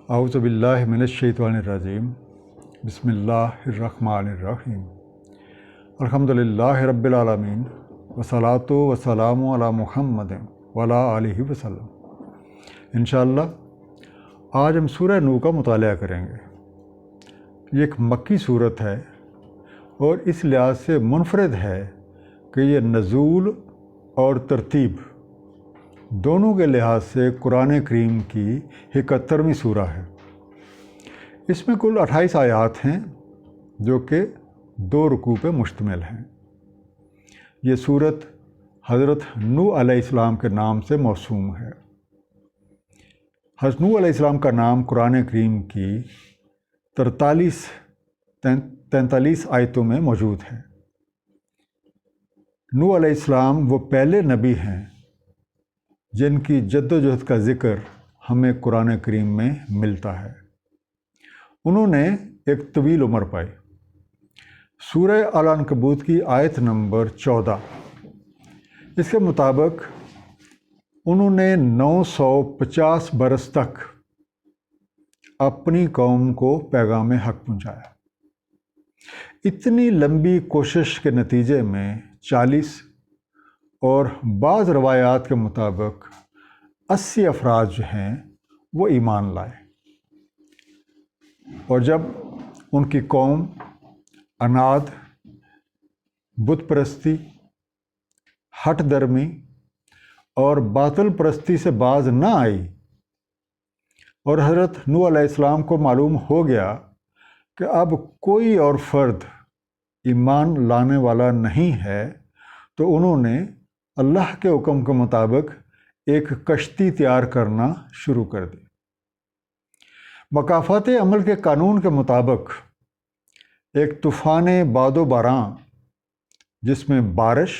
اعوذ باللہ من الشیطان الرجیم بسم اللہ الرحمن الرحیم الحمدللہ رب العالمین والصلاۃ والسلام علی محمد وعلی آلہ وسلم۔ انشاءاللہ آج ہم سورہ نو کا مطالعہ کریں گے۔ یہ ایک مکی صورت ہے اور اس لحاظ سے منفرد ہے کہ یہ نزول اور ترتیب دونوں کے لحاظ سے قرآن کریم کی 71ویں سورہ ہے۔ اس میں کل 28 آیات ہیں جو کہ 2 رکوع پہ مشتمل ہیں۔ یہ صورت حضرت نوح علیہ السلام کے نام سے موسوم ہے۔ حضرت نوح علیہ السلام کا نام قرآن کریم کی 43 آیتوں میں موجود ہے۔ نوح علیہ السلام وہ پہلے نبی ہیں جن کی جد و جہد کا ذکر ہمیں قرآن کریم میں ملتا ہے۔ انہوں نے ایک طویل عمر پائی۔ سورہ العنکبوت کی آیت نمبر 14 اس کے مطابق انہوں نے 950 برس تک اپنی قوم کو پیغام حق پہنچایا۔ اتنی لمبی کوشش کے نتیجے میں 40 اور بعض روایات کے مطابق 80 افراد جو ہیں وہ ایمان لائے، اور جب ان کی قوم عناد، بت پرستی، ہٹ درمی اور باطل پرستی سے باز نہ آئی اور حضرت نوح علیہ السلام کو معلوم ہو گیا کہ اب کوئی اور فرد ایمان لانے والا نہیں ہے، تو انہوں نے اللہ کے حکم کے مطابق ایک کشتی تیار کرنا شروع کر دی۔ مکافات عمل کے قانون کے مطابق ایک طوفان باد و باران جس میں بارش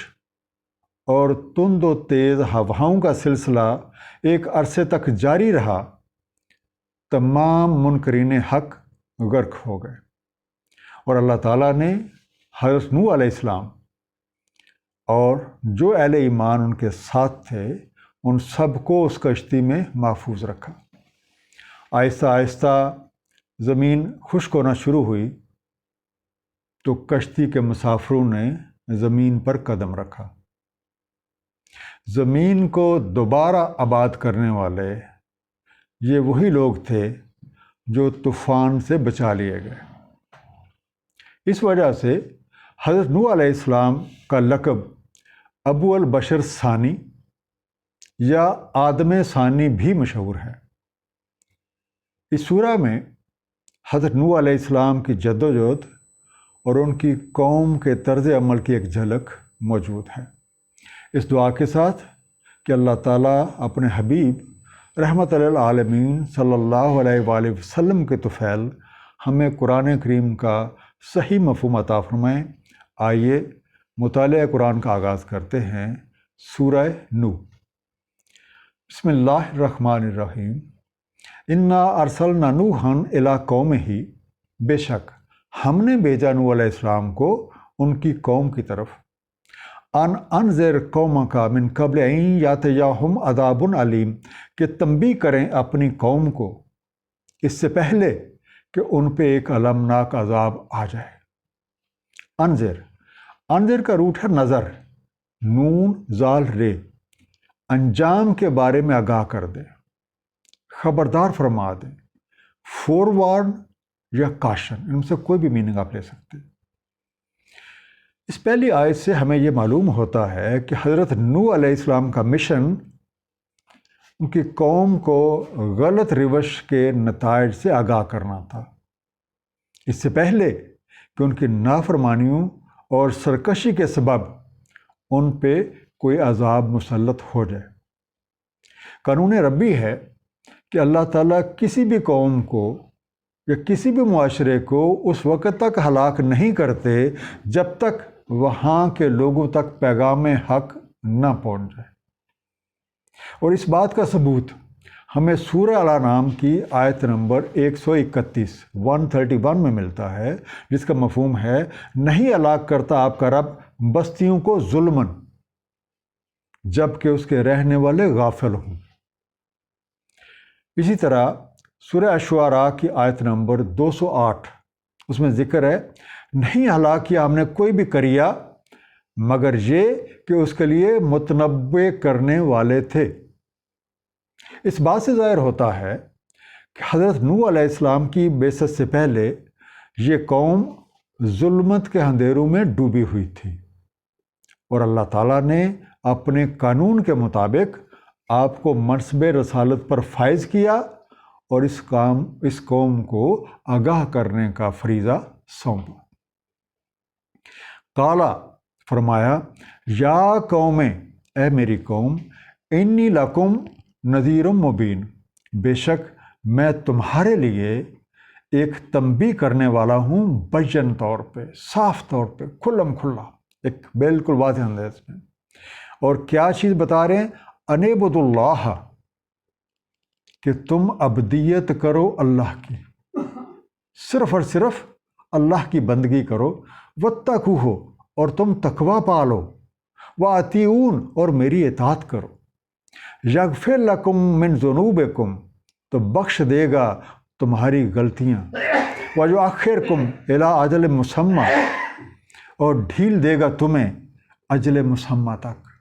اور تند و تیز ہواؤں کا سلسلہ ایک عرصے تک جاری رہا، تمام منکرین حق غرق ہو گئے، اور اللہ تعالیٰ نے حضرت نوح علیہ السلام اور جو اہل ایمان ان کے ساتھ تھے ان سب کو اس کشتی میں محفوظ رکھا۔ آہستہ آہستہ زمین خشک ہونا شروع ہوئی تو کشتی کے مسافروں نے زمین پر قدم رکھا۔ زمین کو دوبارہ آباد کرنے والے یہ وہی لوگ تھے جو طوفان سے بچا لیے گئے۔ اس وجہ سے حضرت نوح علیہ السلام کا لقب ابو البشر ثانی یا آدم ثانی بھی مشہور ہے۔ اس سورہ میں حضرت نوح علیہ السلام کی جد و جہد اور ان کی قوم کے طرز عمل کی ایک جھلک موجود ہے، اس دعا کے ساتھ کہ اللہ تعالیٰ اپنے حبیب رحمت للعالمین صلی اللہ علیہ وآلہ وسلم کے طفیل ہمیں قرآن کریم کا صحیح مفہوم عطا فرمائیں۔ آئیے مطالعہ قرآن کا آغاز کرتے ہیں۔ سورہ نوح۔ بسم اللہ الرحمن الرحیم۔ انا ارسلنا نوحا الی قومہ، بے شک ہم نے بھیجا نوح علیہ السلام کو ان کی قوم کی طرف، ان انذر قومک من قبل ان یاتیہم عذاب علیم، کہ تنبیہ کریں اپنی قوم کو اس سے پہلے کہ ان پہ ایک المناک عذاب آ جائے۔ انذر کا روٹ ہے نظر، نون زال رے، انجام کے بارے میں آگاہ کر دے، خبردار فرما دے، فوروارن یا کاشن، ان سے کوئی بھی میننگ آپ لے سکتے۔ اس پہلی آیت سے ہمیں یہ معلوم ہوتا ہے کہ حضرت نوح علیہ السلام کا مشن ان کی قوم کو غلط روش کے نتائج سے آگاہ کرنا تھا، اس سے پہلے کہ ان کی نافرمانیوں اور سرکشی کے سبب ان پہ کوئی عذاب مسلط ہو جائے۔ قانون ربی ہے کہ اللہ تعالیٰ کسی بھی قوم کو یا کسی بھی معاشرے کو اس وقت تک ہلاک نہیں کرتے جب تک وہاں کے لوگوں تک پیغام حق نہ پہنچ جائے، اور اس بات کا ثبوت ہمیں سورہ الانعام کی آیت نمبر 131 میں ملتا ہے، جس کا مفہوم ہے نہیں ہلاک کرتا آپ کا رب بستیوں کو ظلماً جب کہ اس کے رہنے والے غافل ہوں۔ اسی طرح سورہ الشعراء کی آیت نمبر 208، اس میں ذکر ہے نہیں ہلاک کیا ہم نے کوئی بھی قریہ مگر یہ کہ اس کے لیے متنبع کرنے والے تھے۔ اس بات سے ظاہر ہوتا ہے کہ حضرت نوح علیہ السلام کی بعثت سے پہلے یہ قوم ظلمت کے اندھیروں میں ڈوبی ہوئی تھی، اور اللہ تعالیٰ نے اپنے قانون کے مطابق آپ کو منصب رسالت پر فائز کیا اور اس قوم کو آگاہ کرنے کا فریضہ سونپا۔ قالا فرمایا یا قوم، اے میری قوم، انی لکم نذیر مبین، بے شک میں تمہارے لیے ایک تنبیہ کرنے والا ہوں، بین طور پہ، صاف طور پہ، کھلم کھلا، ایک بالکل واضح انداز میں۔ اور کیا چیز بتا رہے ہیں؟ انعبدوا اللہ، کہ تم عبدیت کرو اللہ کی، صرف اور صرف اللہ کی بندگی کرو، واتقوہ، اور تم تقوی پالو، واطیعون، اور میری اطاعت کرو، یغفر لکم من ذنوبکم، تو بخش دے گا تمہاری غلطیاں، ویؤخرکم الی اجل مسمى، اور ڈھیل دے گا تمہیں اجل مسمى تک۔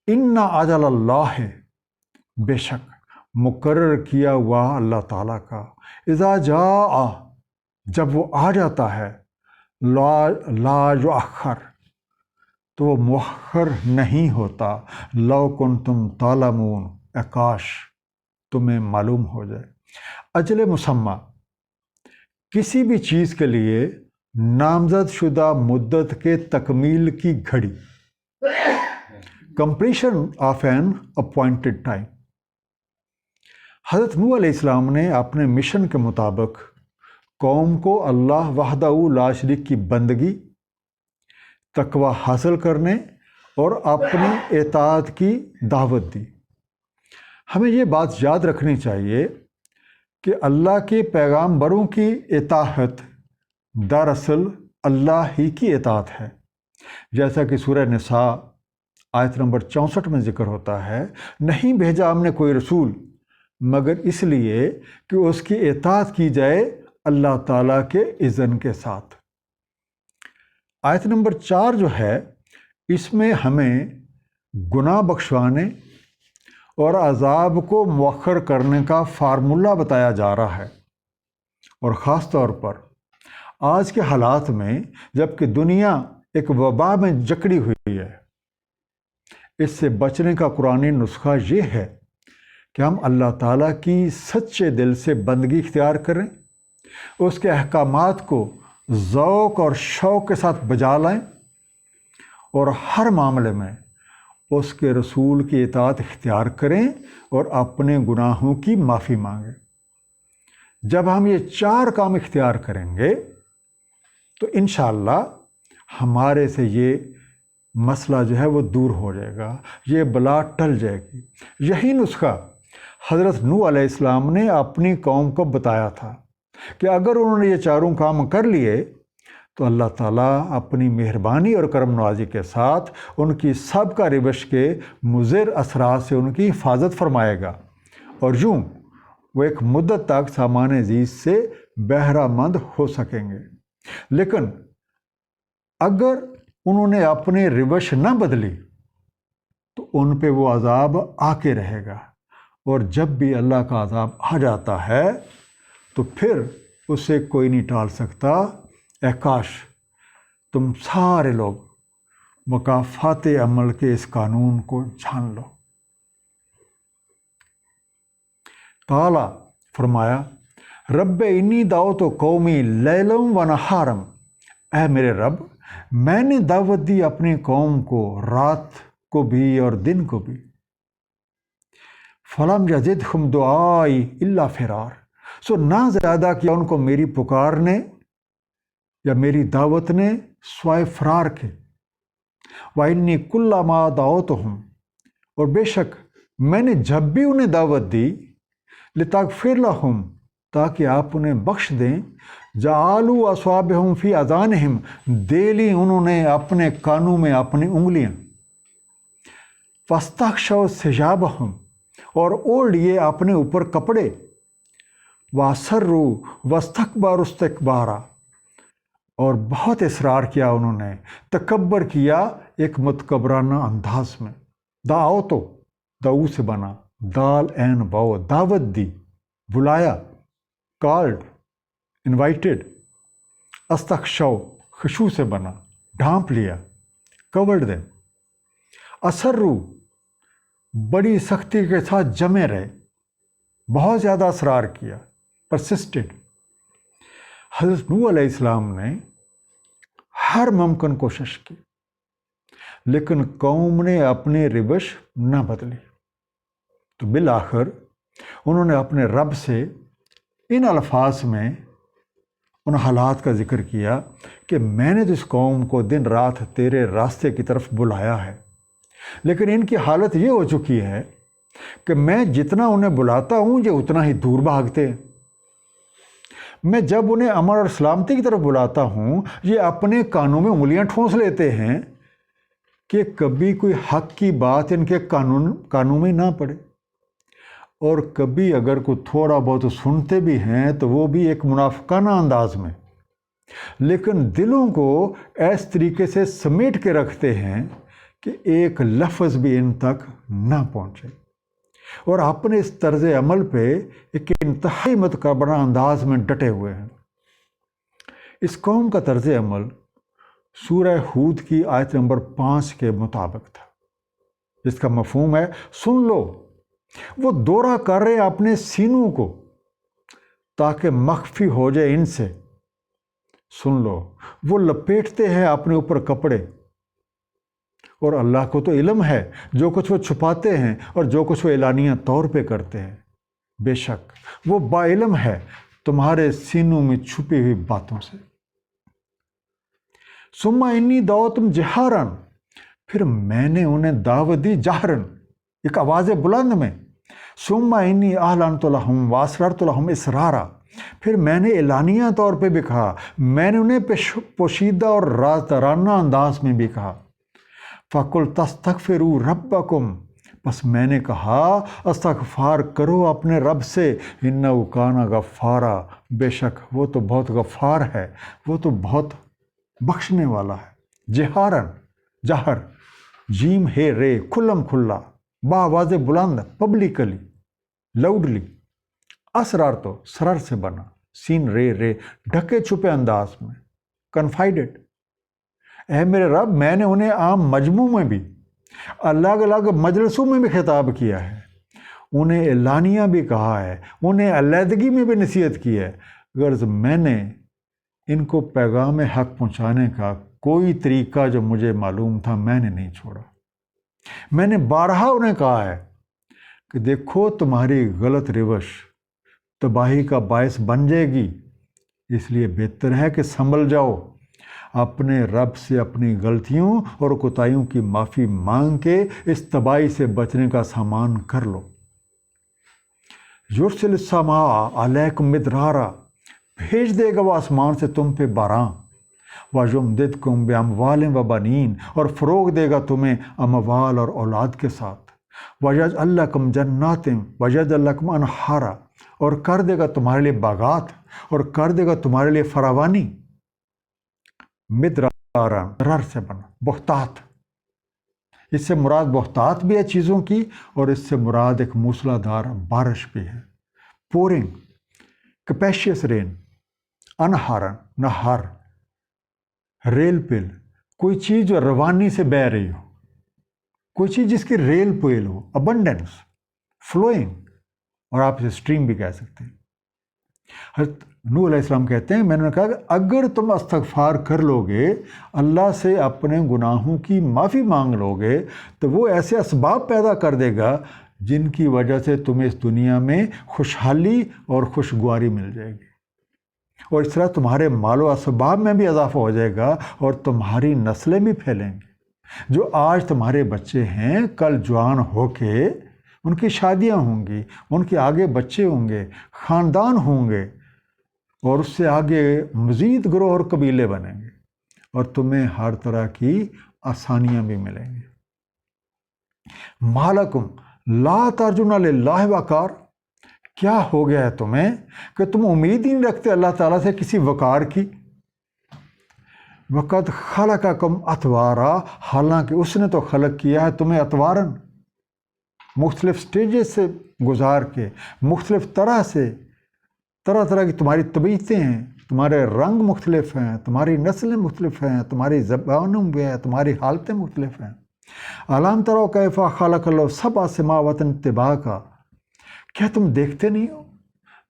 ان اجل اللہ، بے شک مقرر کیا ہوا اللہ تعالیٰ کا، اذا جاء، جب وہ آ جاتا ہے، لا یؤخر، تو وہ مؤخر نہیں ہوتا، لو کنتم تعلمون، کاش تمہیں معلوم ہو جائے۔ اجل مسمى کسی بھی چیز کے لیے نامزد شدہ مدت کے تکمیل کی گھڑی، completion of an appointed time۔ حضرت نوح علیہ السلام نے اپنے مشن کے مطابق قوم کو اللہ وحدہ لا شریک کی بندگی، تقوی حاصل کرنے اور اپنی اطاعت کی دعوت دی۔ ہمیں یہ بات یاد رکھنی چاہیے کہ اللہ کے پیغامبروں کی اطاعت دراصل اللہ ہی کی اطاعت ہے، جیسا کہ سورہ نساء آیت نمبر 64 میں ذکر ہوتا ہے، نہیں بھیجا ہم نے کوئی رسول مگر اس لیے کہ اس کی اطاعت کی جائے اللہ تعالیٰ کے اذن کے ساتھ۔ آیت نمبر 4 جو ہے، اس میں ہمیں گناہ بخشوانے اور عذاب کو مؤخر کرنے کا فارمولہ بتایا جا رہا ہے، اور خاص طور پر آج کے حالات میں جب کہ دنیا ایک وبا میں جکڑی ہوئی ہے، اس سے بچنے کا قرآنی نسخہ یہ ہے کہ ہم اللہ تعالیٰ کی سچے دل سے بندگی اختیار کریں، اس کے احکامات کو ذوق اور شوق کے ساتھ بجا لائیں، اور ہر معاملے میں اس کے رسول کی اطاعت اختیار کریں اور اپنے گناہوں کی معافی مانگیں۔ جب ہم یہ 4 کام اختیار کریں گے تو انشاءاللہ ہمارے سے یہ مسئلہ جو ہے وہ دور ہو جائے گا، یہ بلا ٹل جائے گی۔ یہی نسخہ حضرت نوح علیہ السلام نے اپنی قوم کو بتایا تھا کہ اگر انہوں نے یہ 4 کام کر لیے تو اللہ تعالیٰ اپنی مہربانی اور کرم نوازی کے ساتھ ان کی سابقہ روش کے مضر اثرات سے ان کی حفاظت فرمائے گا، اور یوں وہ ایک مدت تک سامان زیست سے بہرہ مند ہو سکیں گے۔ لیکن اگر انہوں نے اپنی روش نہ بدلی تو ان پہ وہ عذاب آ کے رہے گا، اور جب بھی اللہ کا عذاب آ جاتا ہے تو پھر اسے کوئی نہیں ٹال سکتا۔ اے کاش تم سارے لوگ مکافات عمل کے اس قانون کو جان لو۔ قالا فرمایا رب انی دعوت قومی لیلا و نہارا، اے میرے رب میں نے دعوت دی اپنی قوم کو رات کو بھی اور دن کو بھی، فلم یزدہم دعائی الا فرار، سو نہ زیادہ کیا ان کو میری پکار نے یا میری دعوت نے سوائے فرار کے۔ وَإِنِّي كُلَّمَا دَعَوْتُهُمْ، اور بے شک میں نے جب بھی انہیں دعوت دی، لِتَغْفِرَ لَهُمْ، تاکہ آپ انہیں بخش دیں، جَعَلُوا أَصَابِعَهُمْ فِي آذَانِهِمْ، دے لی انہوں نے اپنے کانوں میں اپنی انگلیاں، فَاسْتَغْشَوْا ثِيَابَهُمْ، اور اوڑھ لیے اپنے اوپر کپڑے، وَأَصَرُّوا وَاسْتَكْبَرُوا اسْتِكْبَارًا، اور بہت اصرار کیا انہوں نے، تکبر کیا ایک متکبرانہ انداز میں۔ دعو تو دعو سے بنا، دال این باؤ، دعوت دی، بلایا، کالڈ، انوائٹڈ۔ استخشو خشوع سے بنا، ڈھانپ لیا، کورڈ دے۔ اصروا بڑی سختی کے ساتھ جمے رہے، بہت زیادہ اصرار کیا، پرسسٹڈ۔ حضرت نوح علیہ السلام نے ہر ممکن کوشش کی، لیکن قوم نے اپنی روش نہ بدلی، تو بالآخر انہوں نے اپنے رب سے ان الفاظ میں ان حالات کا ذکر کیا کہ میں نے تو اس قوم کو دن رات تیرے راستے کی طرف بلایا ہے، لیکن ان کی حالت یہ ہو چکی ہے کہ میں جتنا انہیں بلاتا ہوں یہ اتنا ہی دور بھاگتے ہیں۔ میں جب انہیں امن اور سلامتی کی طرف بلاتا ہوں یہ اپنے کانوں میں انگلیاں ٹھونس لیتے ہیں کہ کبھی کوئی حق کی بات ان کے کانوں میں نہ پڑے، اور کبھی اگر کوئی تھوڑا بہت سنتے بھی ہیں تو وہ بھی ایک منافقانہ انداز میں، لیکن دلوں کو اس طریقے سے سمیٹ کے رکھتے ہیں کہ ایک لفظ بھی ان تک نہ پہنچے، اور اپنے اس طرز عمل پہ ایک انتہائی متکبرانہ انداز میں ڈٹے ہوئے ہیں۔ اس قوم کا طرز عمل سورہ ہود کی آیت نمبر 5 کے مطابق تھا، جس کا مفہوم ہے سن لو۔ وہ دورہ کر رہے ہیں اپنے سینوں کو تاکہ مخفی ہو جائے ان سے، سن لو۔ وہ لپیٹتے ہیں اپنے اوپر کپڑے، اور اللہ کو تو علم ہے جو کچھ وہ چھپاتے ہیں اور جو کچھ وہ اعلانیہ طور پہ کرتے ہیں۔ بے شک وہ با علم ہے تمہارے سینوں میں چھپی ہوئی باتوں سے۔ ثم انی دعوتہم جہارا، پھر میں نے انہیں دعوت دی جہرن، ایک آواز بلند میں۔ ثم انی اعلنت لہم واسررت لہم اسرارا، پھر میں نے اعلانیہ طور پہ بھی کہا، میں نے انہیں پوشیدہ اور رازدارانہ انداز میں بھی کہا۔ فَقُلْ تَسْتَغْفِرُوا رَبَّكُمْ، بس میں نے کہا استغفار کرو اپنے رب سے، اِنَّهُ كَانَ غَفَّارًا، بے شک وہ تو بہت غفار ہے، وہ تو بہت بخشنے والا ہے۔ جہارن، جہر، جیم ہے رے، کھلم کھلا، بآواز بلند، پبلکلی، لاؤڈلی۔ اسرار تو سرر سے بنا، سین رے رے، ڈھکے چھپے انداز میں، کنفائیڈڈ۔ اے میرے رب، میں نے انہیں عام مجموع میں بھی، الگ الگ مجلسوں میں بھی خطاب کیا ہے، انہیں اعلانیہ بھی کہا ہے، انہیں علیحدگی میں بھی نصیحت کی ہے، غرض میں نے ان کو پیغام حق پہنچانے کا کوئی طریقہ جو مجھے معلوم تھا میں نے نہیں چھوڑا۔ میں نے بارہا انہیں کہا ہے کہ دیکھو تمہاری غلط روش تباہی کا باعث بن جائے گی، اس لیے بہتر ہے کہ سنبھل جاؤ، اپنے رب سے اپنی غلطیوں اور کوتاہیوں کی معافی مانگ کے اس تباہی سے بچنے کا سامان کر لو۔ یرسل السماء علیکم مدرارا، بھیج دے گا وہ آسمان سے تم پہ باران، وَيُمْدِدْكُمْ بِأَمْوَالٍ وَبَنِينَ، اور فروغ دے گا تمہیں اموال اور اولاد کے ساتھ، وَيَجْعَلْ لَكُمْ جَنَّاتٍ وَيَجْعَلْ لَكُمْ أَنْهَارًا، اور کر دے گا تمہارے لیے باغات اور کر دے گا تمہارے لیے فراوانی۔ مدرارا، رر سے بنا، بہتات، اس سے مراد بہتات بھی ہے چیزوں کی، اور اس سے مراد ایک موسلا دھار بارش بھی ہے۔ پورنگ، کیپیشیس رین، انہارن، نہر، ریل پل، کوئی چیز جو روانی سے بہہ رہی ہو، کوئی چیز جس کی ریل پیل ہو، ابنڈنس، فلوئنگ، اور آپ اسے اسٹریم بھی کہہ سکتے ہیں۔ حضرت نوح علیہ السلام کہتے ہیں میں نے کہا کہ اگر تم استغفار کر لو گے، اللہ سے اپنے گناہوں کی معافی مانگ لو گے، تو وہ ایسے اسباب پیدا کر دے گا جن کی وجہ سے تمہیں اس دنیا میں خوشحالی اور خوشگواری مل جائے گی، اور اس طرح تمہارے مال و اسباب میں بھی اضافہ ہو جائے گا اور تمہاری نسلیں بھی پھیلیں گی۔ جو آج تمہارے بچے ہیں کل جوان ہو کے ان کی شادیاں ہوں گی، ان کے آگے بچے ہوں گے، خاندان ہوں گے، اور اس سے آگے مزید گروہ اور قبیلے بنیں گے، اور تمہیں ہر طرح کی آسانیاں بھی ملیں گی۔ مالکم لا ترجون للہ وقار، کیا ہو گیا ہے تمہیں کہ تم امید ہی نہیں رکھتے اللہ تعالیٰ سے کسی وقار کی؟ وقت خلقکم اطوارا، حالانکہ اس نے تو خلق کیا ہے تمہیں اطوارن، مختلف سٹیجز سے گزار کے، مختلف طرح سے، طرح طرح کی تمہاری طبیعتیں ہیں، تمہارے رنگ مختلف ہیں، تمہاری نسلیں مختلف ہیں، تمہاری زبانوں بھی ہیں، تمہاری حالتیں مختلف ہیں۔ الم تروا کیف خلق اللہ سبع سماوات طباقا، کیا تم دیکھتے نہیں ہو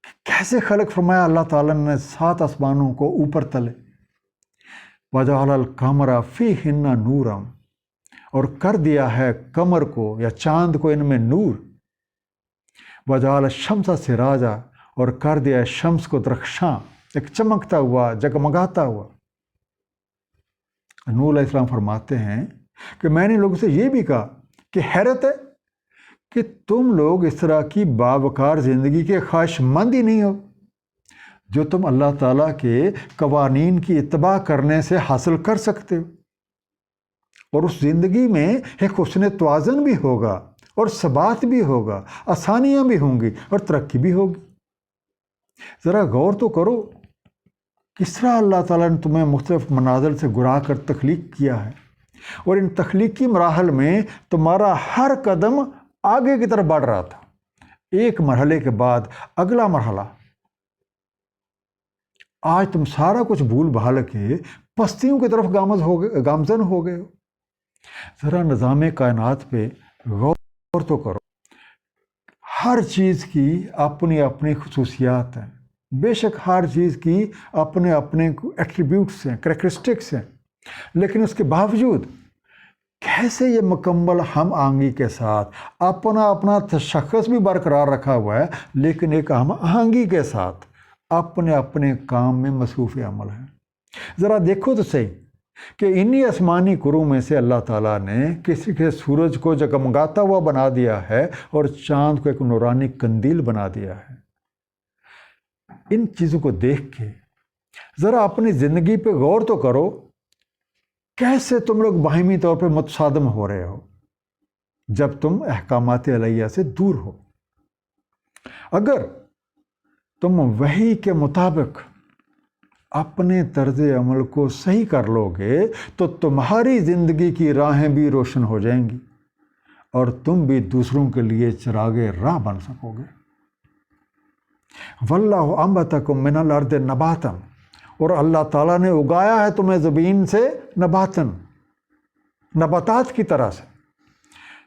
کہ کیسے خلق فرمایا اللہ تعالیٰ نے 7 آسمانوں کو اوپر تلے؟ وجعل القمر فیہن نورا، اور کر دیا ہے قمر کو یا چاند کو ان میں نور۔ وجعل الشمس سراجا، اور کر دیا ہے شمس کو درخشاں، ایک چمکتا ہوا، جگمگاتا ہوا۔ نوح علیہ السلام فرماتے ہیں کہ میں نے لوگوں سے یہ بھی کہا کہ حیرت ہے کہ تم لوگ اس طرح کی باوقار زندگی کے خواہش مند ہی نہیں ہو جو تم اللہ تعالیٰ کے قوانین کی اتباع کرنے سے حاصل کر سکتے ہو، اور اس زندگی میں ایک حسن توازن بھی ہوگا، اور ثبات بھی ہوگا، آسانیاں بھی ہوں گی، اور ترقی بھی ہوگی۔ ذرا غور تو کرو کس طرح اللہ تعالیٰ نے تمہیں مختلف منازل سے گرا کر تخلیق کیا ہے، اور ان تخلیقی مراحل میں تمہارا ہر قدم آگے کی طرف بڑھ رہا تھا، ایک مرحلے کے بعد اگلا مرحلہ۔ آج تم سارا کچھ بھول بھال کے پستیوں کی طرف گامزن ہو گئے ہو۔ ذرا نظام کائنات پہ غور تو کرو، ہر چیز کی اپنی اپنی خصوصیات ہیں، بے شک ہر چیز کی اپنے اپنے ایٹریبیوٹس ہیں، کریکٹرسٹکس ہیں، لیکن اس کے باوجود کیسے یہ مکمل ہم آہنگی کے ساتھ اپنا تشخص بھی برقرار رکھا ہوا ہے، لیکن ایک ہم آہنگی کے ساتھ اپنے اپنے کام میں مصروف عمل ہے۔ ذرا دیکھو تو صحیح کہ انہی آسمانی کروں میں سے اللہ تعالیٰ نے کسی کے سورج کو جگمگاتا ہوا بنا دیا ہے، اور چاند کو ایک نورانی قندیل بنا دیا ہے۔ ان چیزوں کو دیکھ کے ذرا اپنی زندگی پہ غور تو کرو، کیسے تم لوگ باہمی طور پہ متصادم ہو رہے ہو جب تم احکامات الہیہ سے دور ہو۔ اگر تم وحی کے مطابق اپنے طرز عمل کو صحیح کر لو گے تو تمہاری زندگی کی راہیں بھی روشن ہو جائیں گی، اور تم بھی دوسروں کے لیے چراغ راہ بن سکو گے۔ واللہ انبتکم من الارض نباتا، اور اللہ تعالیٰ نے اگایا ہے تمہیں زمین سے نباتن، نباتات کی طرح سے۔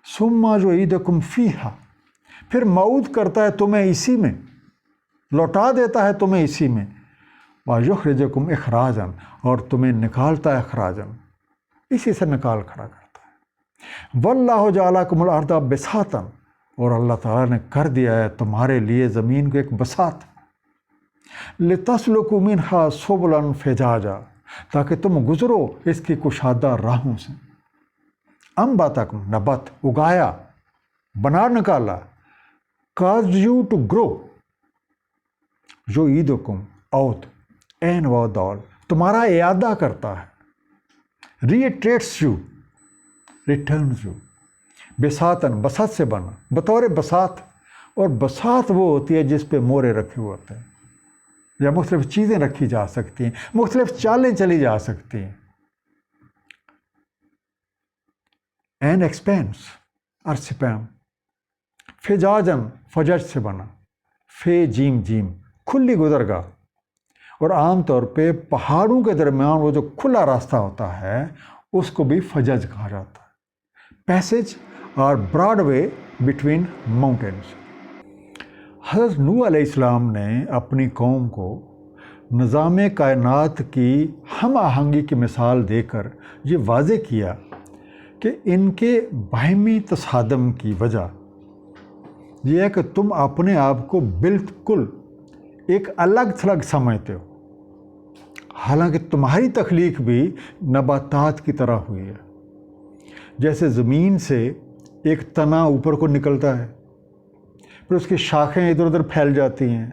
ثم یعیدکم فیہا، پھر معود کرتا ہے تمہیں اسی میں، لوٹا دیتا ہے تمہیں اسی میں۔ وَيُخْرِجُكُمْ إِخْرَاجًا، اور تمہیں نکالتا ہے اخراجاً، اسی سے نکال کھڑا کرتا ہے۔ وَاللَّهُ جَعَلَكُمُ الْأَرْضَ بِسَاطًا، اور اللہ تعالیٰ نے کر دیا ہے تمہارے لیے زمین کو ایک بساط۔ لِتَسْلُكُوا مِنْهَا سُبُلًا فِجَاجًا، تاکہ تم گزرو اس کی کشادہ راہوں سے۔ انبتکم، نبت، اگایا، بنا نکالا۔ caused you to grow، جو عیدکم اوت این و دول، تمہارا اعادہ کرتا ہے، ریٹریٹس یو، ریٹرنز یو۔ بساطن، بساط سے بنا، بطور بساط، اور بساط وہ ہوتی ہے جس پہ مورے رکھے ہوتے ہیں، یا مختلف چیزیں رکھی جا سکتی ہیں، مختلف چالیں چلی جا سکتی ہیں۔ این ایکسپینس اور سپیم، فجاجن، فجج سے بنا، فے جیم جیم، کھلی گزرگاہ۔ اور عام طور پہ پہاڑوں کے درمیان وہ جو کھلا راستہ ہوتا ہے اس کو بھی فجج کہا جاتا ہے، پیسج اور براڈ وے بٹوین ماؤنٹینز۔ حضرت نوح علیہ السلام نے اپنی قوم کو نظام کائنات کی ہم آہنگی کی مثال دے کر یہ واضح کیا کہ ان کے باہمی تصادم کی وجہ یہ ہے کہ تم اپنے آپ کو بالکل ایک الگ تھلگ سمجھتے ہو، حالانکہ تمہاری تخلیق بھی نباتات کی طرح ہوئی ہے۔ جیسے زمین سے ایک تنا اوپر کو نکلتا ہے، پھر اس کی شاخیں ادھر ادھر پھیل جاتی ہیں،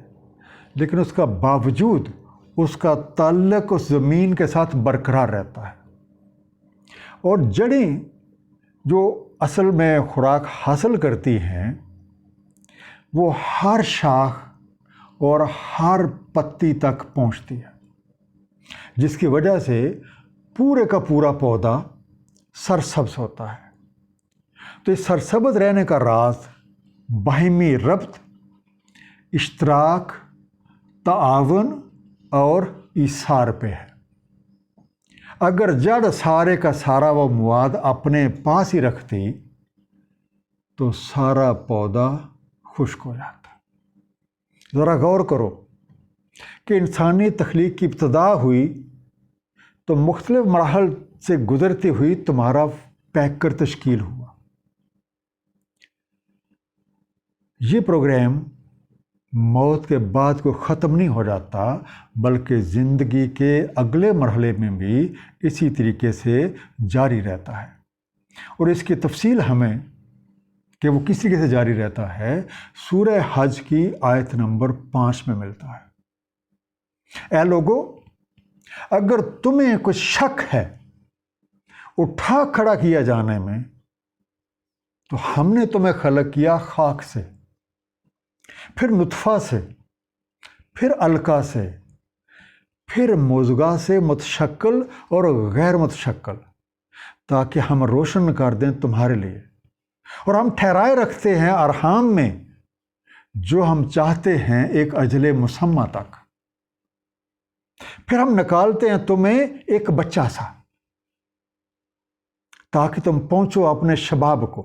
لیکن اس کا باوجود اس کا تعلق اس زمین کے ساتھ برقرار رہتا ہے، اور جڑیں جو اصل میں خوراک حاصل کرتی ہیں وہ ہر شاخ اور ہر پتی تک پہنچتی ہے، جس کی وجہ سے پورے کا پورا پودا سرسبز ہوتا ہے۔ تو اس سرسبز رہنے کا راز باہمی ربط، اشتراک، تعاون اور ایثار پہ ہے۔ اگر جڑ سارے کا سارا وہ مواد اپنے پاس ہی رکھتی تو سارا پودا خشک ہو جاتا۔ ذرا غور کرو کہ انسانی تخلیق کی ابتدا ہوئی تو مختلف مراحل سے گزرتی ہوئی تمہارا پیکر تشکیل ہوا۔ یہ پروگرام موت کے بعد کوئی ختم نہیں ہو جاتا، بلکہ زندگی کے اگلے مرحلے میں بھی اسی طریقے سے جاری رہتا ہے۔ اور اس کی تفصیل ہمیں کہ وہ کس طریقے سے جاری رہتا ہے سورہ حج کی آیت نمبر 5 میں ملتا ہے۔ اے لوگو، اگر تمہیں کچھ شک ہے اٹھا کھڑا کیا جانے میں، تو ہم نے تمہیں خلق کیا خاک سے، پھر نطفہ سے، پھر علقہ سے، پھر مضغہ سے متشکل اور غیر متشکل، تاکہ ہم روشن کر دیں تمہارے لیے۔ اور ہم ٹھہرائے رکھتے ہیں ارحام میں جو ہم چاہتے ہیں ایک اجل مسمى تک، پھر ہم نکالتے ہیں تمہیں ایک بچہ سا تاکہ تم پہنچو اپنے شباب کو،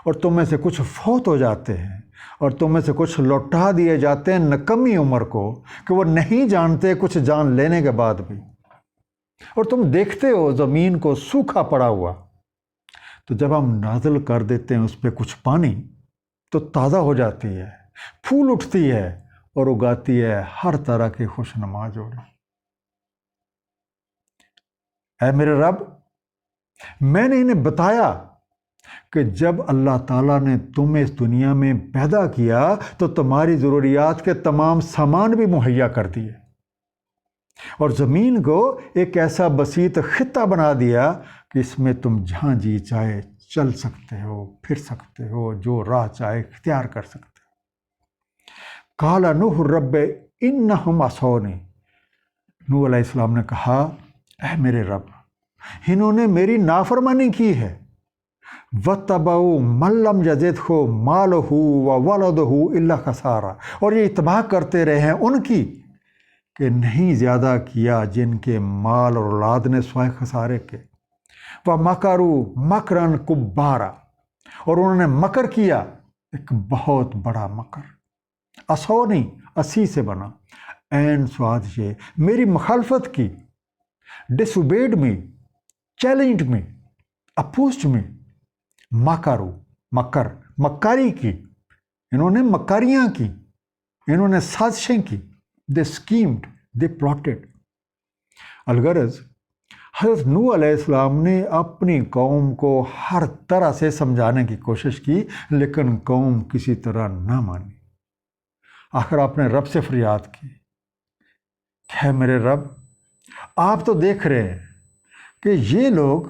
اور تم میں سے کچھ فوت ہو جاتے ہیں اور تم میں سے کچھ لوٹا دیے جاتے ہیں نکمی عمر کو کہ وہ نہیں جانتے کچھ جان لینے کے بعد بھی۔ اور تم دیکھتے ہو زمین کو سوکھا پڑا ہوا، تو جب ہم نازل کر دیتے ہیں اس پہ کچھ پانی تو تازہ ہو جاتی ہے، پھول اٹھتی ہے اور اگاتی ہے ہر طرح کی خوشنما جوڑی۔ اے میرے رب، میں نے انہیں بتایا کہ جب اللہ تعالیٰ نے تمہیں اس دنیا میں پیدا کیا تو تمہاری ضروریات کے تمام سامان بھی مہیا کر دیے، اور زمین کو ایک ایسا بسیط خطہ بنا دیا کہ اس میں تم جہاں جی چاہے چل سکتے ہو، پھر سکتے ہو، جو راہ چاہے اختیار کر سکتے ہو۔ قال نوح رب انہم عصونی، نوح علیہ السلام نے کہا اے میرے رب، انہوں نے میری نافرمانی کی ہے۔ وَاتَّبَعُوا مَن لَّمْ يَزِدْهُ مَالُهُ وَوَلَدُهُ إِلَّا خَسَارًا، اور یہ اتباع کرتے رہے ہیں ان کی کہ نہیں زیادہ کیا جن کے مال اور اولاد نے سوائے خسارے کے۔ وَمَكَرُوا مَكْرًا كُبَّارًا، اور انہوں نے مکر کیا ایک بہت بڑا مکر۔ عصونی اسی سے بنا، عین سواد یہ میری مخالفت کی، disobeyed me، challenged me، opposed me۔ مکرو، مکر، مکاری کی، انہوں نے مکاریاں کی، انہوں نے سازشیں کی۔ they schemed، they plotted۔ الغرض حضرت نوح علیہ السلام نے اپنی قوم کو ہر طرح سے سمجھانے کی کوشش کی، لیکن قوم کسی طرح نہ مانی۔ آخر آپ نے رب سے فریاد کی کہ میرے رب، آپ تو دیکھ رہے ہیں کہ یہ لوگ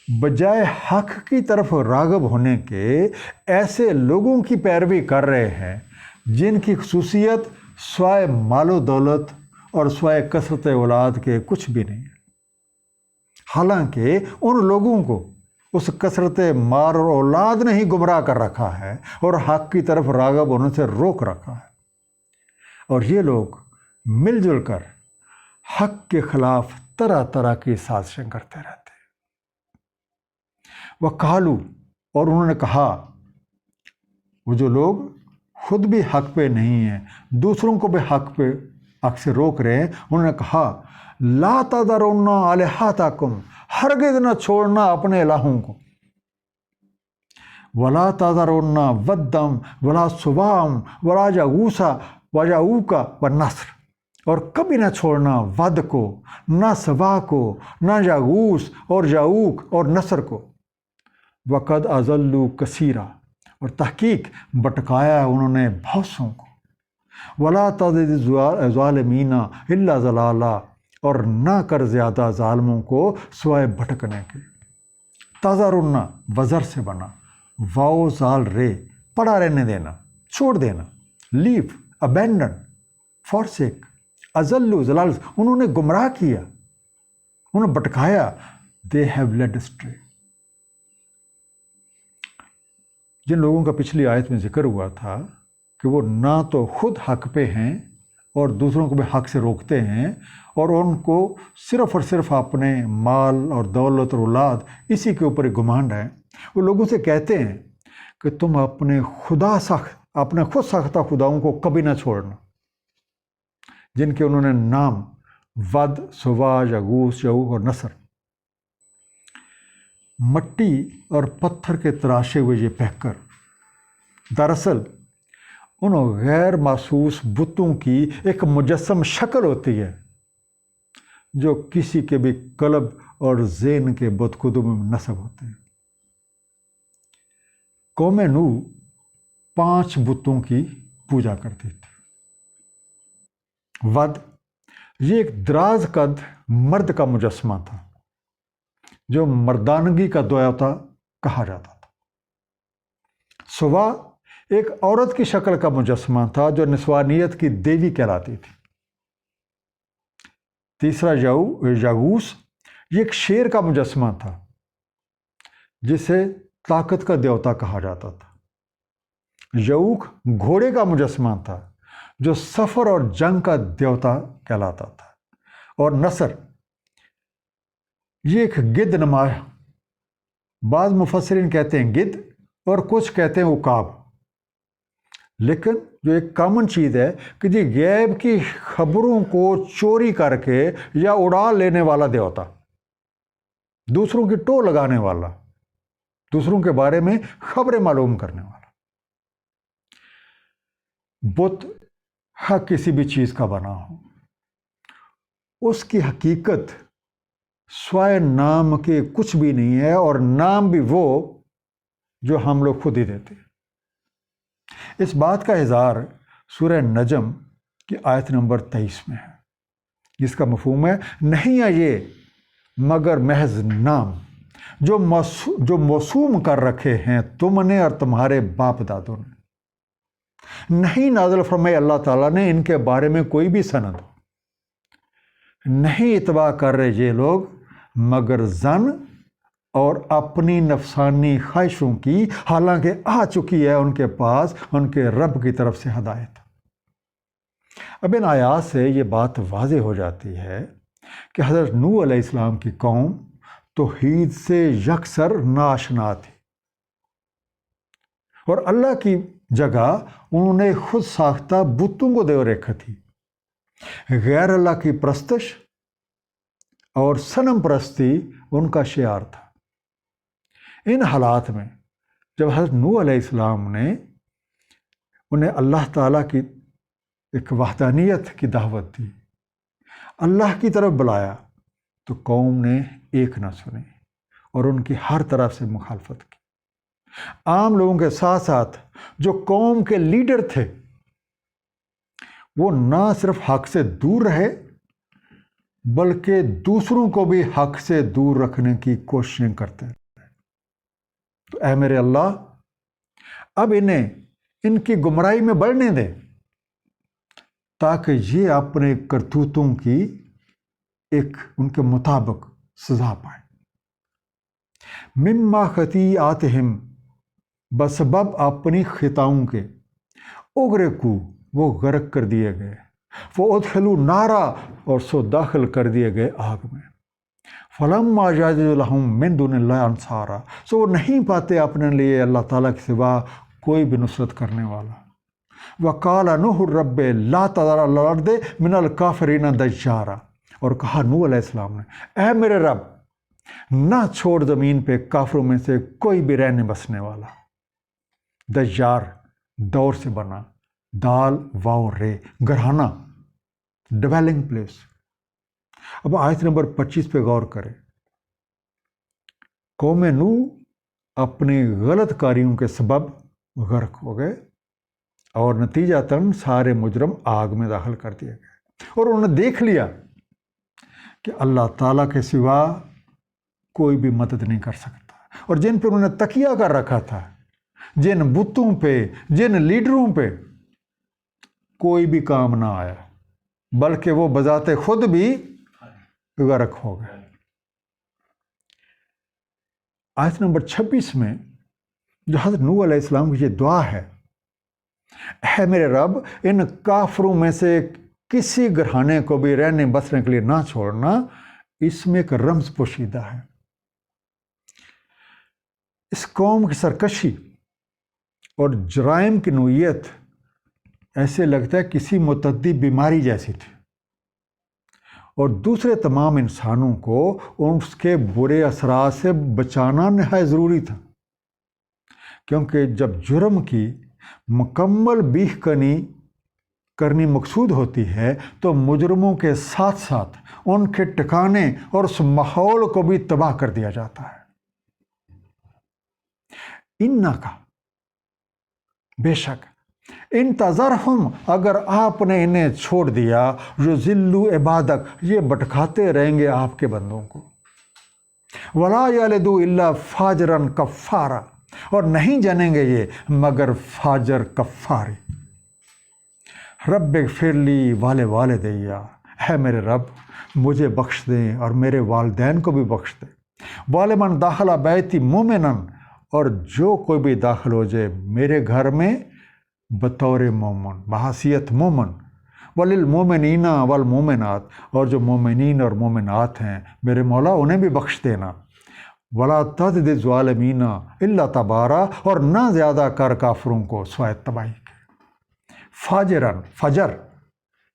بجائے حق کی طرف راغب ہونے کے ایسے لوگوں کی پیروی کر رہے ہیں جن کی خصوصیت سوائے مال و دولت اور سوائے کثرت اولاد کے کچھ بھی نہیں ہے، حالانکہ ان لوگوں کو اس کثرت مال اور اولاد نے ہی گمراہ کر رکھا ہے اور حق کی طرف راغب ہونے سے روک رکھا ہے۔ اور یہ لوگ مل جل کر حق کے خلاف طرح طرح کی سازشیں کرتے رہتے ہیں۔ وَقَالُوا، اور انہوں نے کہا، وہ جو لوگ خود بھی حق پہ نہیں ہیں، دوسروں کو بھی حق سے روک رہے ہیں، انہوں نے کہا لا تذرن آلہتکم، ہرگز نہ چھوڑنا اپنے الہوں کو، ولا تذرن ودم ولا سواعا ولا یغوث ویعوق ونسر، اور کبھی نہ چھوڑنا ود کو، نہ سوا کو، نہ یغوث اور یعوق اور نسر کو۔ وقد اضلوا کثیرا، اور تحقیق بٹکایا انہوں نے بہت سوں کو۔ ولا تزد الظالمین الا ضلالا، اور نہ کر زیادہ ظالموں کو سوائے بھٹکنے کے۔ تذرن وزر سے بنا، واو زال رے، پڑا رہنے دینا، چھوڑ دینا، لیو، ابینڈن، فورسیک، ازلو زلال، انہوں نے گمراہ کیا، انہوں نے بٹکایا، دے ہیو لیڈ اسٹرے۔ جن لوگوں کا پچھلی آیت میں ذکر ہوا تھا کہ وہ نہ تو خود حق پہ ہیں اور دوسروں کو بھی حق سے روکتے ہیں، اور ان کو صرف اور صرف اپنے مال اور دولت اور اولاد اسی کے اوپر گمانڈ ہے، وہ لوگوں سے کہتے ہیں کہ تم اپنے خود ساختہ خداؤں کو کبھی نہ چھوڑنا، جن کے انہوں نے نام ود، سوا، یغوث، یعوق اور نصر، مٹی اور پتھر کے تراشے ہوئے یہ پیکر دراصل ان غیر محسوس بتوں کی ایک مجسم شکل ہوتی ہے جو کسی کے بھی قلب اور ذہن کے بدقدوں میں نصب ہوتے ہیں۔ قوم نوح 5 بتوں کی پوجا کرتی تھی۔ ود یہ ایک دراز قد مرد کا مجسمہ تھا جو مردانگی کا دیوتا کہا جاتا تھا۔ سوا ایک عورت کی شکل کا مجسمہ تھا جو نسوانیت کی دیوی کہلاتی تھی۔ تیسرا یغوث یہ ایک شیر کا مجسمہ تھا جسے طاقت کا دیوتا کہا جاتا تھا۔ یعوق گھوڑے کا مجسمہ تھا جو سفر اور جنگ کا دیوتا کہلاتا تھا۔ اور نصر یہ ایک گدھ نما، بعض مفسرین کہتے ہیں گدھ اور کچھ کہتے ہیں عقاب، لیکن جو ایک کامن چیز ہے کہ جی غیب کی خبروں کو چوری کر کے یا اڑا لینے والا دیوتا، دوسروں کی ٹو لگانے والا، دوسروں کے بارے میں خبریں معلوم کرنے والا۔ بت کسی بھی چیز کا بنا ہو، اس کی حقیقت سوائے نام کے کچھ بھی نہیں ہے، اور نام بھی وہ جو ہم لوگ خود ہی دیتے ہیں۔ اس بات کا اظہار سورہ نجم کی آیت نمبر 23 میں ہے، جس کا مفہوم ہے نہیں ہے یہ مگر محض نام جو موسوم کر رکھے ہیں تم نے اور تمہارے باپ دادوں نے، نہیں نازل فرمائے اللہ تعالیٰ نے ان کے بارے میں کوئی بھی سند، نہیں اتباع کر رہے یہ لوگ مگر ظن اور اپنی نفسانی خواہشوں کی، حالانکہ آ چکی ہے ان کے پاس ان کے رب کی طرف سے ہدایت۔ اب ان آیات سے یہ بات واضح ہو جاتی ہے کہ حضرت نوح علیہ السلام کی قوم توحید سے یکسر ناآشنا تھی، اور اللہ کی جگہ انہوں نے خود ساختہ بتوں کو دے رکھی تھی۔ غیر اللہ کی پرستش اور صنم پرستی ان کا شعار تھا۔ ان حالات میں جب حضرت نوح علیہ السلام نے انہیں اللہ تعالیٰ کی ایک وحدانیت کی دعوت دی، اللہ کی طرف بلایا، تو قوم نے ایک نہ سنی اور ان کی ہر طرف سے مخالفت کی۔ عام لوگوں کے ساتھ ساتھ جو قوم کے لیڈر تھے وہ نہ صرف حق سے دور رہے بلکہ دوسروں کو بھی حق سے دور رکھنے کی کوششیں کرتے ہیں۔ تو اے میرے اللہ، اب انہیں ان کی گمراہی میں بڑھنے دے تاکہ یہ اپنے کرتوتوں کی ایک ان کے مطابق سزا پائیں۔ مما خطیئاتہم، بسبب اپنی خطاؤں کے، اغرقوا، وہ غرق کر دیے گئے، فادخلوا نارا، اور سو داخل کر دیے گئے آگ میں، فلما یجدوا لہم من دون اللہ انصارا، سو وہ نہیں پاتے اپنے لیے اللہ تعالیٰ کے سوا کوئی بھی نصرت کرنے والا۔ وقال نوح رب لا تذر علی الارض من الکافرین دیارا، اور کہا نوح علیہ السلام نے اے میرے رب نہ چھوڑ زمین پہ کافروں میں سے کوئی بھی رہنے بسنے والا۔ دیار دور سے بنا، دال واو رے، گھرانہ، ڈویلنگ پلیس۔ اب آیت نمبر 25 پہ غور کریں۔ قوم نوح اپنی غلط کاریوں کے سبب غرق ہو گئے اور نتیجتاً سارے مجرم آگ میں داخل کر دیے گئے، اور انہوں نے دیکھ لیا کہ اللہ تعالیٰ کے سوا کوئی بھی مدد نہیں کر سکتا، اور جن پہ انہوں نے تکیہ کر رکھا تھا، جن بتوں پہ، جن لیڈروں پہ کوئی بھی کام نہ آیا، بلکہ وہ بذات خود بھی غرق ہو گئے۔ آیت نمبر 26 میں جو حضرت نوح علیہ السلام کی یہ دعا ہے، اے میرے رب ان کافروں میں سے کسی گھرانے کو بھی رہنے بسنے کے لیے نہ چھوڑنا، اس میں ایک رمز پوشیدہ ہے۔ اس قوم کی سرکشی اور جرائم کی نوعیت ایسے لگتا ہے کسی متعدی بیماری جیسی تھی، اور دوسرے تمام انسانوں کو اس کے برے اثرات سے بچانا نہایت ضروری تھا، کیونکہ جب جرم کی مکمل بیخ کنی کرنی مقصود ہوتی ہے تو مجرموں کے ساتھ ساتھ ان کے ٹھکانے اور اس ماحول کو بھی تباہ کر دیا جاتا ہے۔ کا بے شک انتظرہم، اگر آپ نے انہیں چھوڑ دیا، یضلوا عبادک، یہ بھٹکاتے رہیں گے آپ کے بندوں کو، ولا یلدوا الا فاجرا کفارا، اور نہیں جنیں گے یہ مگر فاجر کفاری۔ رب اغفر لی ولوالدی، اے میرے رب مجھے بخش دیں اور میرے والدین کو بھی بخش دیں، ولمن دخل بیتی مومنا، اور جو کوئی بھی داخل ہو جائے میرے گھر میں بطور مومن، بحیثیت مومن، وللمومنین والمومنات، اور جو مومنین اور مومنات ہیں میرے مولا انہیں بھی بخش دینا، ولا تزد الظالمین الا تبارا، اور نہ زیادہ کر کافروں کو سوائے تباہی کے۔ فاجرن، فجر،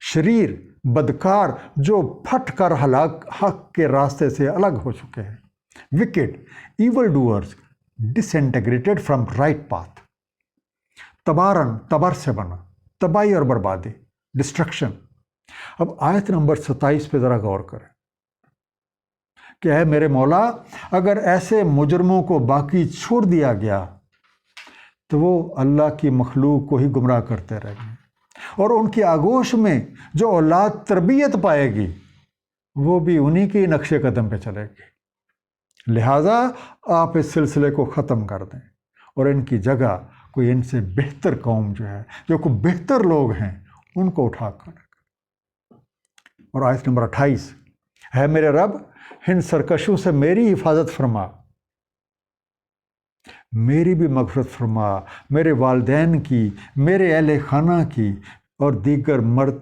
شریر، بدکار، جو پھٹ کر حق کے راستے سے الگ ہو چکے ہیں، wicked, evil doers, disintegrated from right path. تبارن، تبر سے بنا، تباہی اور بربادی، ڈسٹرکشن۔ اب آیت نمبر 27 پہ ذرا غور کریں کہ اے میرے مولا اگر ایسے مجرموں کو باقی چھوڑ دیا گیا تو وہ اللہ کی مخلوق کو ہی گمراہ کرتے رہیں گے، اور ان کی آگوش میں جو اولاد تربیت پائے گی وہ بھی انہی کے نقش قدم پہ چلے گی۔ لہٰذا آپ اس سلسلے کو ختم کر دیں اور ان کی جگہ کوئی ان سے بہتر قوم جو ہے، جو کوئی بہتر لوگ ہیں، ان کو اٹھا کر رکھیں۔ اور آیت نمبر 28، ہے میرے رب ان سرکشوں سے میری حفاظت فرما، میری بھی مغفرت فرما، میرے والدین کی، میرے اہل خانہ کی، اور دیگر مرد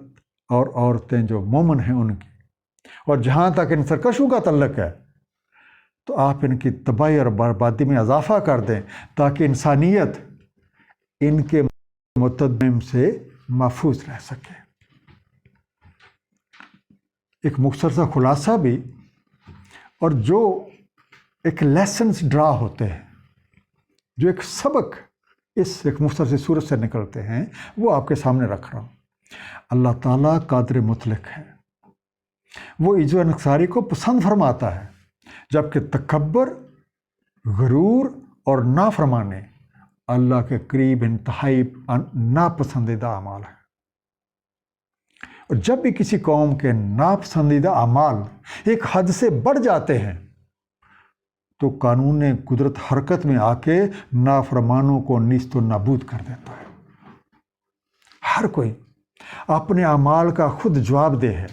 اور عورتیں جو مومن ہیں ان کی، اور جہاں تک ان سرکشوں کا تعلق ہے تو آپ ان کی تباہی اور بربادی میں اضافہ کر دیں تاکہ انسانیت ان کے متدم سے محفوظ رہ سکے۔ ایک مختصر سا خلاصہ بھی، اور جو ایک لیسنز ڈرا ہوتے ہیں، جو ایک سبق اس ایک مختصر سی صورت سے نکلتے ہیں، وہ آپ کے سامنے رکھ رہا ہوں۔ اللہ تعالیٰ قادر مطلق ہے، وہ عجز و انکساری کو پسند فرماتا ہے، جبکہ تکبر، غرور اور نافرمانی اللہ کے قریب انتہائی ناپسندیدہ اعمال ہے۔ اور جب بھی کسی قوم کے ناپسندیدہ اعمال ایک حد سے بڑھ جاتے ہیں تو قانون قدرت حرکت میں آ کے نافرمانوں کو نیست و نابود کر دیتا ہے۔ ہر کوئی اپنے اعمال کا خود جواب دہ ہے،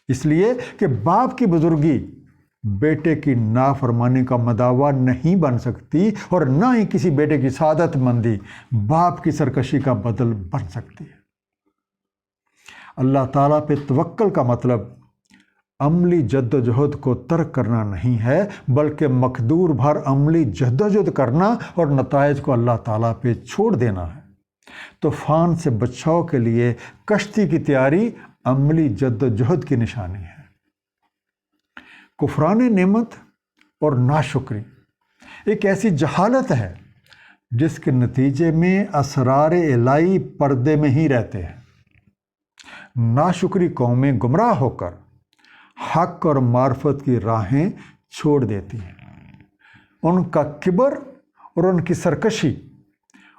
اس لیے کہ باپ کی بزرگی بیٹے کی نافرمانی کا مداوا نہیں بن سکتی، اور نہ ہی کسی بیٹے کی سعادت مندی باپ کی سرکشی کا بدل بن سکتی ہے۔ اللہ تعالیٰ پہ توکل کا مطلب عملی جد و جہد کو ترک کرنا نہیں ہے، بلکہ مقدور بھر عملی جد و جہد کرنا اور نتائج کو اللہ تعالیٰ پہ چھوڑ دینا ہے۔ طوفان سے بچاؤ کے لیے کشتی کی تیاری عملی جد و جہد کی نشانی ہے۔ کفران نعمت اور ناشکری ایک ایسی جہالت ہے جس کے نتیجے میں اسرار الہی پردے میں ہی رہتے ہیں۔ ناشکری قومیں گمراہ ہو کر حق اور معرفت کی راہیں چھوڑ دیتی ہیں۔ ان کا کبر اور ان کی سرکشی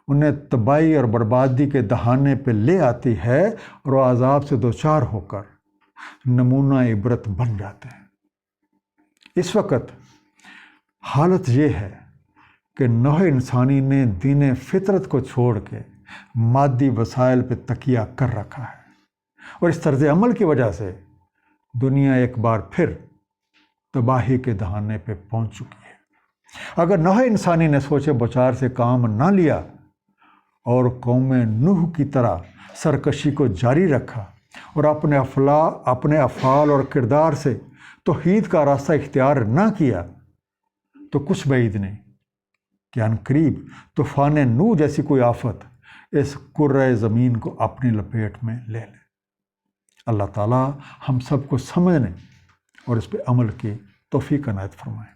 انہیں تباہی اور بربادی کے دہانے پہ لے آتی ہے، اور وہ عذاب سے دوچار ہو کر نمونہ عبرت بن جاتے ہیں۔ اس وقت حالت یہ ہے کہ نوح انسانی نے دین فطرت کو چھوڑ کے مادی وسائل پہ تکیہ کر رکھا ہے، اور اس طرز عمل کی وجہ سے دنیا ایک بار پھر تباہی کے دہانے پہ پہنچ چکی ہے۔ اگر نوح انسانی نے سوچے بچار سے کام نہ لیا اور قوم نوح کی طرح سرکشی کو جاری رکھا اور اپنے افعال اور کردار سے توحید کا راستہ اختیار نہ کیا، تو کچھ بعید نہیں کہ عنقریب طوفان نوح جیسی کوئی آفت اس کرۂ زمین کو اپنی لپیٹ میں لے لے۔ اللہ تعالیٰ ہم سب کو سمجھنے اور اس پہ عمل کی توفیق عنایت فرمائے۔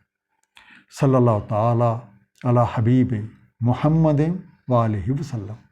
صلی اللہ تعالیٰ علی حبیب محمد وآلہ وسلم۔